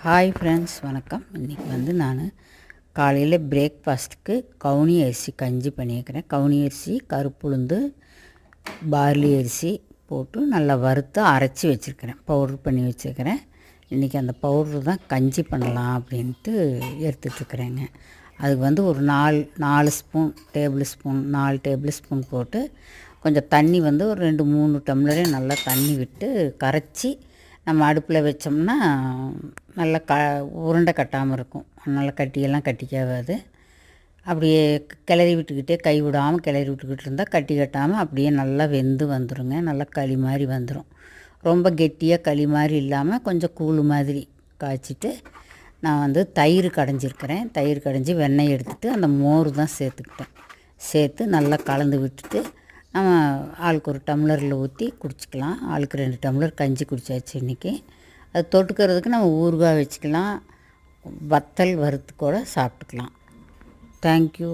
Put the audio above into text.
Hi friends, வணக்கம். இன்றைக்கி நான் காலையில் பிரேக்ஃபாஸ்ட்டுக்கு கவுனி அரிசி கஞ்சி பண்ணியிருக்கிறேன். கவுனி அரிசி, கருப்புளுந்து, பார்லி அரிசி போட்டு நல்லா வறுத்து அரைச்சி வச்சுருக்கிறேன், பவுட்ரு பண்ணி வச்சுருக்கிறேன். இன்றைக்கி அந்த பவுட்ரு தான் கஞ்சி பண்ணலாம் அப்படின்ட்டு எடுத்துகிட்ருக்குறேங்க. அதுக்கு ஒரு 4 ஸ்பூன் நாலு டேபிள் ஸ்பூன் போட்டு கொஞ்சம் தண்ணி ஒரு 2-3 டம்ளரே நல்லா தண்ணி விட்டு கரைச்சி நம்ம அடுப்பில் வச்சோம்னா நல்லா உருண்டை கட்டாமல் இருக்கும். நல்லா கட்டியெல்லாம் கட்டிக்காது. அப்படியே கிளறி விட்டுக்கிட்டே கை விடாமல் கிளறி விட்டுக்கிட்டு இருந்தால் கட்டி கட்டாமல் அப்படியே நல்லா வெந்து வந்துடுங்க. நல்லா களி மாதிரி வந்துடும். ரொம்ப கெட்டியாக களி மாதிரி இல்லாமல் கொஞ்சம் கூழ் மாதிரி காய்ச்சிட்டு நான் தயிர் கடைஞ்சிருக்கிறேன். தயிர் கடைஞ்சி வெண்ணெய் எடுத்துகிட்டு அந்த மோர் தான் சேர்த்து நல்லா கலந்து விட்டுட்டு நம்ம ஆளுக்கு ஒரு டம்ளரில் ஊற்றி குடிச்சிக்கலாம். ஆளுக்கு 2 டம்ளர் கஞ்சி குடித்தாச்சு இன்றைக்கி. அது தொட்டுக்கிறதுக்கு நம்ம ஊறுகாய் வச்சுக்கலாம், வத்தல் வறுத்து கூட சாப்பிட்டுக்கலாம். தேங்க்யூ.